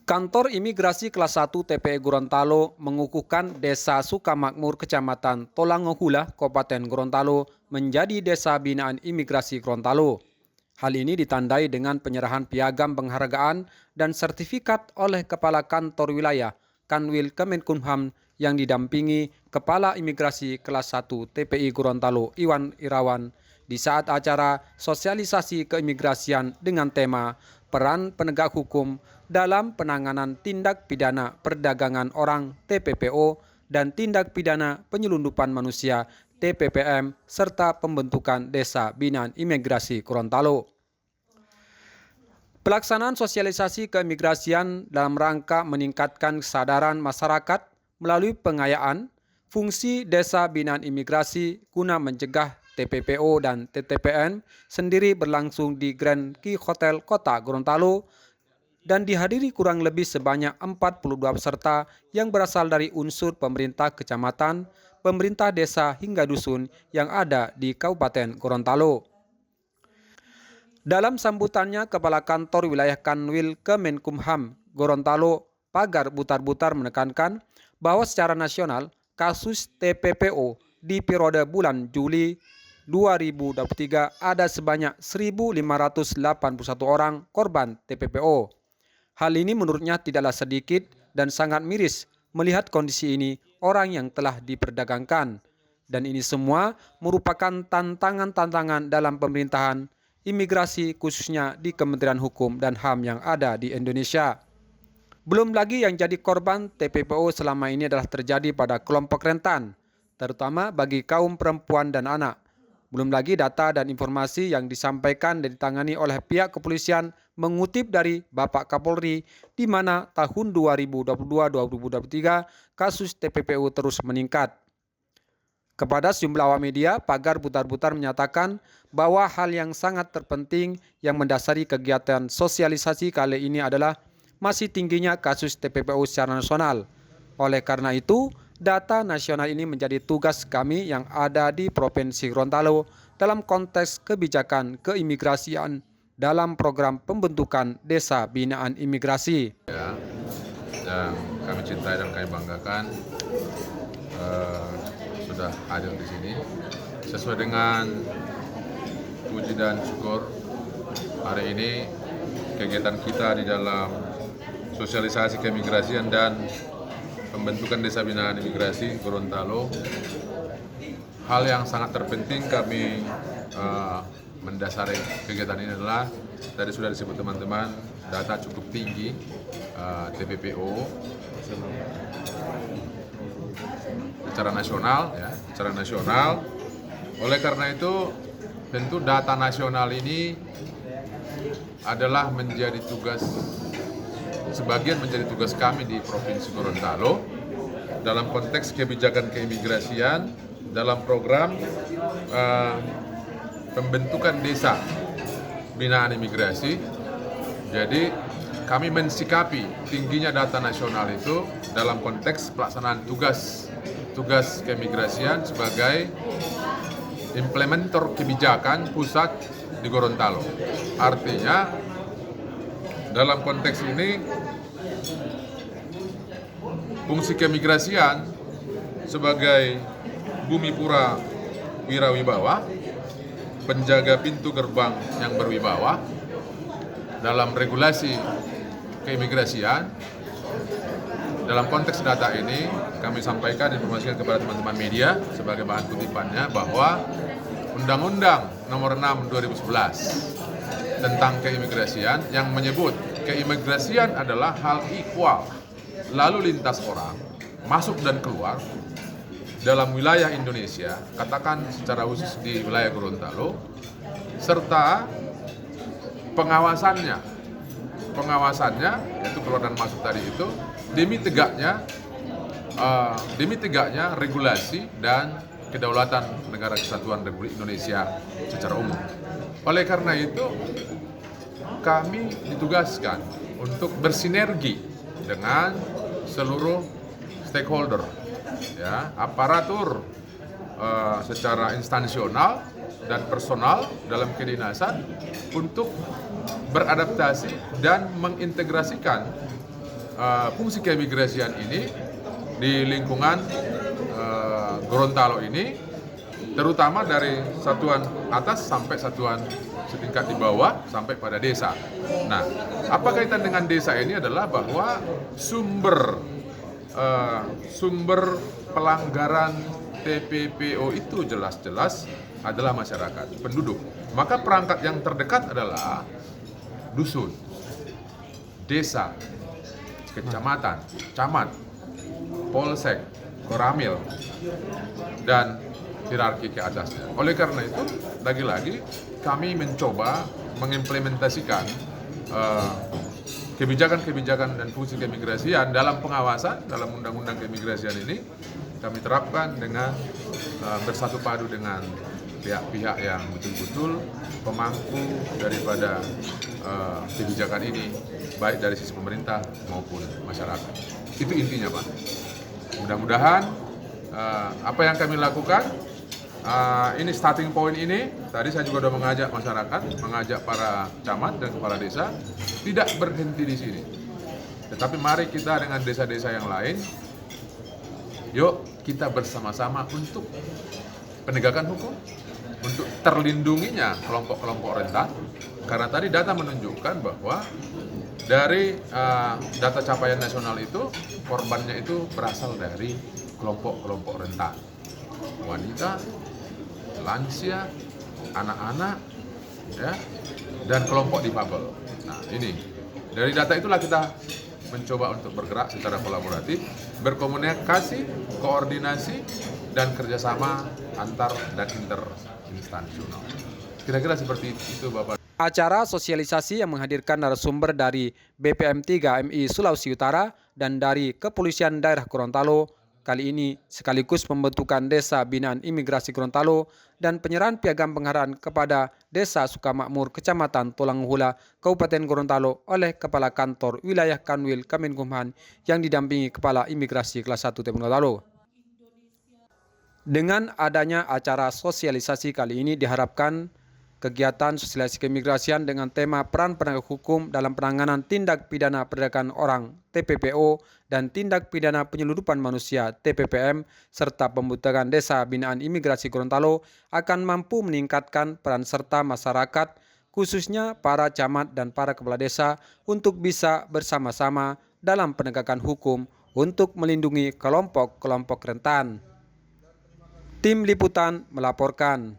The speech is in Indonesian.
Kantor Imigrasi Kelas 1 TPE Gorontalo mengukuhkan Desa Sukamakmur Kecamatan Tolangohula, Kabupaten Gorontalo menjadi Desa Binaan Imigrasi Gorontalo. Hal ini ditandai dengan penyerahan piagam penghargaan dan sertifikat oleh Kepala Kantor Wilayah Kanwil Kemenkumham yang didampingi Kepala Imigrasi Kelas 1 TPI Gorontalo Iwan Irawan di saat acara sosialisasi keimigrasian dengan tema Peran Penegak Hukum dalam Penanganan Tindak Pidana Perdagangan Orang (TPPO) dan Tindak Pidana Penyelundupan Manusia (TPPM) serta pembentukan Desa Binaan Imigrasi Gorontalo. Pelaksanaan sosialisasi keimigrasian dalam rangka meningkatkan kesadaran masyarakat melalui pengayaan fungsi Desa Binaan Imigrasi guna mencegah TPPO dan TTPN sendiri berlangsung di Grand Ki Hotel Kota Gorontalo dan dihadiri kurang lebih sebanyak 42 peserta yang berasal dari unsur pemerintah kecamatan, pemerintah desa hingga dusun yang ada di Kabupaten Gorontalo. Dalam sambutannya, Kepala Kantor Wilayah Kanwil Kemenkumham Gorontalo Pagar Butar-Butar menekankan bahwa secara nasional kasus TPPO di periode bulan Juli 2023 ada sebanyak 1.581 orang korban TPPO. Hal ini menurutnya tidaklah sedikit dan sangat miris melihat kondisi ini orang yang telah diperdagangkan. Dan ini semua merupakan tantangan-tantangan dalam pemerintahan imigrasi khususnya di Kementerian Hukum dan HAM yang ada di Indonesia. Belum lagi yang jadi korban TPPO selama ini adalah terjadi pada kelompok rentan, terutama bagi kaum perempuan dan anak. Belum lagi data dan informasi yang disampaikan dan ditangani oleh pihak kepolisian mengutip dari Bapak Kapolri di mana tahun 2022-2023 kasus TPPO terus meningkat. Kepada sejumlah awak media, Pagar Butar-Butar menyatakan bahwa hal yang sangat terpenting yang mendasari kegiatan sosialisasi kali ini adalah masih tingginya kasus TPPO secara nasional. Oleh karena itu, data nasional ini menjadi tugas kami yang ada di Provinsi Gorontalo dalam konteks kebijakan keimigrasian dalam program pembentukan Desa Binaan Imigrasi. Yang kami cintai dan kami banggakan sudah hadir di sini. Sesuai dengan puji dan syukur, hari ini kegiatan kita di dalam sosialisasi keimigrasian dan pembentukan Desa Binaan Imigrasi Gorontalo, hal yang sangat terpenting kami mendasari kegiatan ini adalah tadi sudah disebut teman-teman, data cukup tinggi TPPO secara nasional. Oleh karena itu, tentu data nasional ini adalah menjadi tugas sebagian menjadi tugas kami di Provinsi Gorontalo dalam konteks kebijakan keimigrasian dalam program pembentukan Desa Binaan Imigrasi. Jadi kami mensikapi tingginya data nasional itu dalam konteks pelaksanaan tugas keimigrasian sebagai implementer kebijakan pusat di Gorontalo. Artinya dalam konteks ini fungsi keimigrasian sebagai bumi pura wirawibawa, penjaga pintu gerbang yang berwibawa dalam regulasi keimigrasian. Dalam konteks data ini kami sampaikan informasikan kepada teman-teman media sebagai bahan kutipannya bahwa Undang-Undang Nomor 6 2011 tentang keimigrasian yang menyebut keimigrasian adalah hal ikhwal lalu lintas orang masuk dan keluar dalam wilayah Indonesia, katakan secara khusus di wilayah Gorontalo, serta pengawasannya yaitu keluar dan masuk tadi itu demi tegaknya regulasi dan kedaulatan negara kesatuan Republik Indonesia secara umum. Oleh karena itu, kami ditugaskan untuk bersinergi dengan seluruh stakeholder, ya, aparatur secara instansional dan personal dalam kedinasan untuk beradaptasi dan mengintegrasikan fungsi keimigrasian ini di lingkungan Gorontalo ini, terutama dari satuan atas sampai satuan setingkat di bawah sampai pada desa. Nah, apa kaitan dengan desa ini adalah bahwa sumber pelanggaran TPPO itu jelas-jelas adalah masyarakat, penduduk. Maka perangkat yang terdekat adalah dusun, desa, kecamatan, camat, polsek, koramil, dan hierarki ke atasnya. Oleh karena itu, lagi-lagi kami mencoba mengimplementasikan kebijakan-kebijakan dan fungsi keimigrasian dalam pengawasan, dalam undang-undang keimigrasian ini, kami terapkan dengan bersatu padu dengan pihak-pihak yang betul-betul pemangku daripada kebijakan ini, baik dari sisi pemerintah maupun masyarakat. Itu intinya, Pak. Mudah-mudahan apa yang kami lakukan, ini starting point ini, tadi saya juga sudah mengajak masyarakat, mengajak para camat dan kepala desa, tidak berhenti di sini. Tetapi mari kita dengan desa-desa yang lain, yuk kita bersama-sama untuk penegakan hukum, untuk terlindunginya kelompok-kelompok rentan. Karena tadi data menunjukkan bahwa dari data capaian nasional itu, korbannya itu berasal dari kelompok-kelompok rentan. Wanita, lansia, anak-anak, ya, dan kelompok difabel. Nah, ini dari data itulah kita mencoba untuk bergerak secara kolaboratif, berkomunikasi, koordinasi, dan kerjasama antar dan interinstansional. Kira-kira seperti itu, Bapak. Acara sosialisasi yang menghadirkan narasumber dari BPM 3 MI Sulawesi Utara dan dari Kepolisian Daerah Gorontalo kali ini sekaligus pembentukan Desa Binaan Imigrasi Gorontalo dan penyerahan piagam penghargaan kepada Desa Sukamakmur, Kecamatan Tulanghula, Kabupaten Gorontalo oleh Kepala Kantor Wilayah Kanwil Kemenkumham yang didampingi Kepala Imigrasi Kelas 1 TP Gorontalo. Dengan adanya acara sosialisasi kali ini diharapkan kegiatan sosialisasi keimigrasian dengan tema peran penegak hukum dalam penanganan tindak pidana perdagangan orang TPPO dan tindak pidana penyeludupan manusia TPPM serta pembentukan Desa Binaan Imigrasi Gorontalo akan mampu meningkatkan peran serta masyarakat khususnya para camat dan para kepala desa untuk bisa bersama-sama dalam penegakan hukum untuk melindungi kelompok-kelompok rentan. Tim Liputan melaporkan.